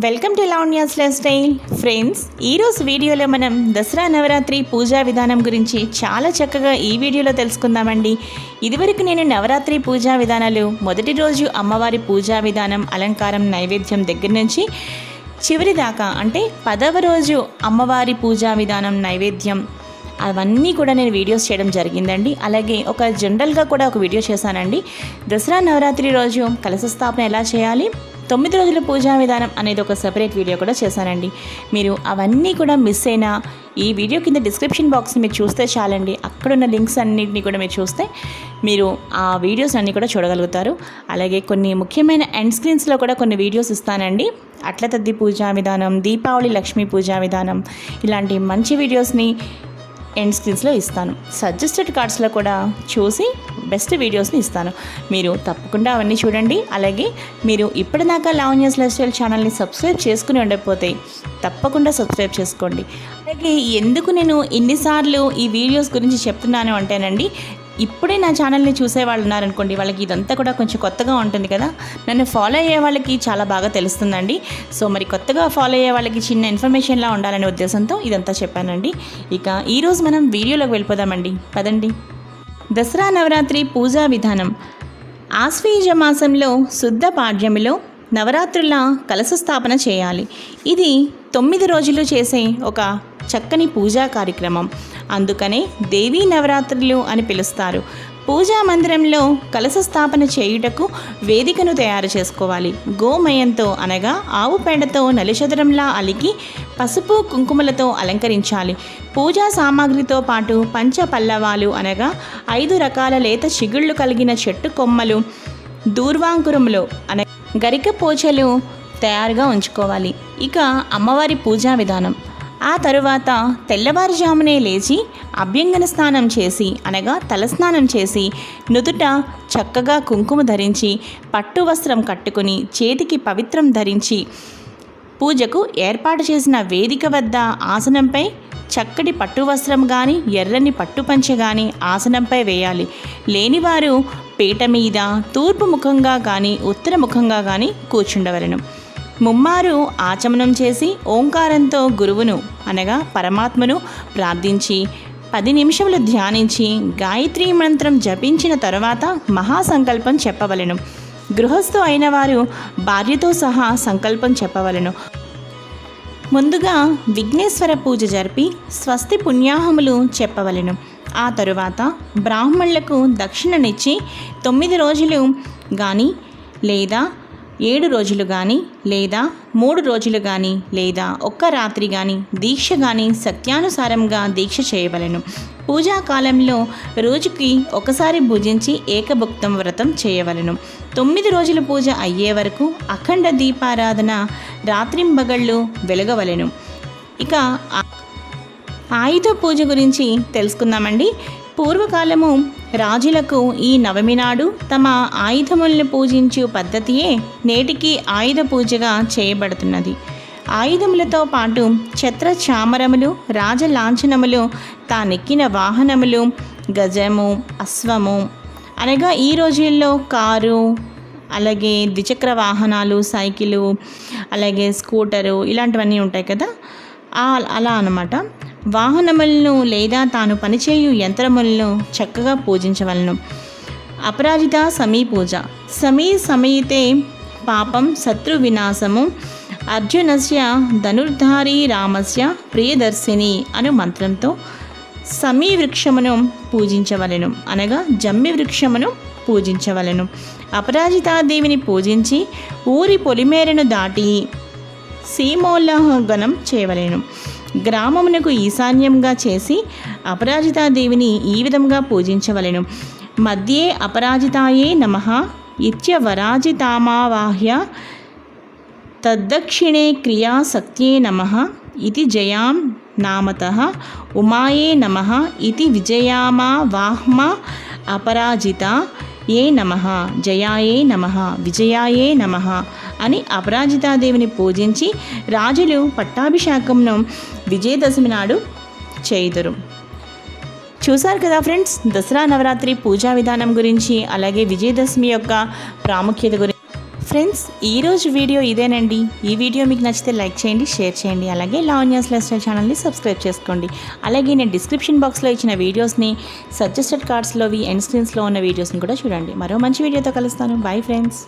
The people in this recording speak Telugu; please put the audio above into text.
Welcome to Lavanya's life style. Friends, ఈరోజు వీడియోలో మనం దసరా నవరాత్రి పూజా విధానం గురించి చాలా చక్కగా ఈ వీడియోలో తెలుసుకుందామండి. ఇదివరకు నేను నవరాత్రి పూజా విధానాలు మొదటి రోజు అమ్మవారి పూజా విధానం, అలంకారం, నైవేద్యం దగ్గర నుంచి చివరి దాకా అంటే 10వ రోజు అమ్మవారి పూజా విధానం, నైవేద్యం అవన్నీ కూడా నేను వీడియోస్ చేయడం జరిగిందండి. అలాగే ఒక జనరల్గా కూడా ఒక వీడియో చేశానండి. దసరా నవరాత్రి రోజు కలశ స్థాపన ఎలా చేయాలి, 9 రోజుల పూజా విధానం అనేది ఒక సెపరేట్ వీడియో కూడా చేశానండి. మీరు అవన్నీ కూడా మిస్ అయినా ఈ వీడియో కింద డిస్క్రిప్షన్ బాక్స్ని మీరు చూస్తే చాలండి. అక్కడున్న లింక్స్ అన్నింటినీ కూడా మీరు చూస్తే మీరు ఆ వీడియోస్ అన్నీ కూడా చూడగలుగుతారు. అలాగే కొన్ని ముఖ్యమైన ఎండ్ స్క్రీన్స్లో కూడా కొన్ని వీడియోస్ ఇస్తానండి. అట్ల తద్ది పూజా విధానం, దీపావళి లక్ష్మీ పూజా విధానం, ఇలాంటి మంచి వీడియోస్ని ఎండ్ స్క్రీన్స్లో ఇస్తాను. సజెస్టెడ్ కార్డ్స్లో కూడా చూసి బెస్ట్ వీడియోస్ని ఇస్తాను. మీరు తప్పకుండా అవన్నీ చూడండి. అలాగే మీరు ఇప్పటిదాకా లావణ్యాస్ లైఫ్ స్టైల్ ఛానల్ని సబ్స్క్రైబ్ చేసుకుని ఉండకపోతే తప్పకుండా సబ్స్క్రైబ్ చేసుకోండి. అలాగే ఎందుకు నేను ఇన్నిసార్లు ఈ వీడియోస్ గురించి చెప్తున్నాను అంటేనండి, ఇప్పుడే నా ఛానల్ని చూసే వాళ్ళు ఉన్నారనుకోండి, వాళ్ళకి ఇదంతా కూడా కొంచెం కొత్తగా ఉంటుంది కదా. నన్ను ఫాలో అయ్యే వాళ్ళకి చాలా బాగా తెలుస్తుందండి. సో మరి కొత్తగా ఫాలో అయ్యే వాళ్ళకి చిన్న ఇన్ఫర్మేషన్లా ఉండాలనే ఉద్దేశంతో ఇదంతా చెప్పానండి. ఇక ఈరోజు మనం వీడియోలోకి వెళ్ళిపోదామండి, పదండి. దసరా నవరాత్రి పూజా విధానం. ఆశ్వీజ మాసంలో శుద్ధ పాడ్యమిలో నవరాత్రుల కలశ స్థాపన చేయాలి. ఇది 9 రోజులు చేసే ఒక చక్కని పూజా కార్యక్రమం. అందుకనే దేవీ నవరాత్రులు అని పిలుస్తారు. పూజా మందిరంలో కలశ స్థాపన చేయుటకు వేదికను తయారు చేసుకోవాలి. గోమయంతో అనగా ఆవు పేడతో నలుచదరంలా అలికి పసుపు కుంకుమలతో అలంకరించాలి. పూజా సామాగ్రితో పాటు పంచ పల్లవాలు అనగా 5 రకాల లేత చిగుళ్ళు కలిగిన చెట్టు కొమ్మలు, దూర్వాంకురములు అనగా గరిక పోచలు తయారుగా ఉంచుకోవాలి. ఇక అమ్మవారి పూజా విధానం. ఆ తరువాత తెల్లవారుజామునే లేచి అభ్యంగన స్నానం చేసి అనగా తలస్నానం చేసి నుదుట చక్కగా కుంకుమ ధరించి పట్టు వస్త్రం కట్టుకుని చేతికి పవిత్రం ధరించి పూజకు ఏర్పాటు చేసిన వేదిక వద్ద ఆసనంపై చక్కటి పట్టు వస్త్రం కానీ ఎర్రని పట్టుపంచె కానీ ఆసనంపై వేయాలి. లేనివారు పీట మీద తూర్పు ముఖంగా కానీ ఉత్తర ముఖంగా కానీ కూర్చుండవలను. ముమ్మారు ఆచమనం చేసి ఓంకారంతో గురువును అనగా పరమాత్మను ప్రార్థించి 10 నిమిషములు ధ్యానించి గాయత్రీ మంత్రం జపించిన తరువాత మహాసంకల్పం చెప్పవలెను. గృహస్థు అయిన వారు భార్యతో సహా సంకల్పం చెప్పవలెను. ముందుగా విఘ్నేశ్వర పూజ జరిపి స్వస్తి పుణ్యాహములు చెప్పవలెను. ఆ తరువాత బ్రాహ్మణులకు దక్షిణనిచ్చి 9 రోజులు కానీ లేదా 7 రోజులు కానీ లేదా 3 రోజులు కానీ లేదా ఒక్క రాత్రి కానీ దీక్ష కానీ సత్యానుసారంగా దీక్ష చేయవలెను. పూజా కాలంలో రోజుకి ఒకసారి భుజించి ఏకభుక్తం వ్రతం చేయవలెను. 9 రోజుల పూజ అయ్యే వరకు అఖండ దీపారాధన రాత్రింబగళ్ళు వెలగవలెను. ఇక ఆయుధ పూజ గురించి తెలుసుకుందామండి. పూర్వకాలము రాజులకు ఈ నవమి నాడు తమ ఆయుధములను పూజించు పద్ధతియే నేటికి ఆయుధ పూజగా చేయబడుతున్నది. ఆయుధములతో పాటు ఛత్ర చామరములు, రాజలాంఛనములు, తానెక్కిన వాహనములు, గజము, అశ్వము అనగా ఈ రోజుల్లో కారు, అలాగే ద్విచక్ర వాహనాలు, సైకిలు, అలాగే స్కూటరు ఇలాంటివన్నీ ఉంటాయి కదా, అలా అన్నమాట. వాహనములను లేదా తాను పనిచేయు యంత్రములను చక్కగా పూజించవలను. అపరాజిత సమీ పూజ. సమయితే పాపం శత్రు వినాశము అర్జునస్య ధనుర్ధారి రామస్య ప్రియదర్శిని అను మంత్రంతో సమీ వృక్షమును పూజించవలెను అనగా జమ్మి వృక్షమును పూజించవలెను. అపరాజితాదేవిని పూజించి ఊరి పొలిమేరను దాటి సీమోల్లంఘనం చేయవలెను. గ్రామమునకు ఈశాన్యంగా చేసి అపరాజితాదేవిని ఈ విధంగా పూజించవలెను. మధ్యే అపరాజితాయే నమః ఇత్యవరాజితామావాహ్య తద్దక్షిణే క్రియాశక్త్యే నమః ఇతి జయాం నామతః ఉమాయే నమః ఇతి విజయామావాహ్మ అపరాజిత ఏ నమః జయాయే నమః విజయాయే నమః అని అపరాజితాదేవిని పూజించి రాజులు పట్టాభిషేకంను విజయదశమి నాడు చేయుదురు. చూసారు కదా ఫ్రెండ్స్, దసరా నవరాత్రి పూజా విధానం గురించి, అలాగే విజయదశమి యొక్క ప్రాముఖ్యత గురించి. ఫ్రెండ్స్, ఈరోజు వీడియో ఇదేనండి. ఈ వీడియో మీకు నచ్చితే లైక్ చేయండి, షేర్ చేయండి. అలాగే లావణ్యాస్ లైఫ్ స్టైల్ ఛానల్ని సబ్స్క్రైబ్ చేసుకోండి. అలాగే నేను డిస్క్రిప్షన్ బాక్స్లో ఇచ్చిన వీడియోస్ని, సజెస్టెడ్ కార్డ్స్లోవి, ఎండ్ స్క్రీన్స్లో ఉన్న వీడియోస్ని కూడా చూడండి. మరో మంచి వీడియోతో కలుస్తాను. Bye friends.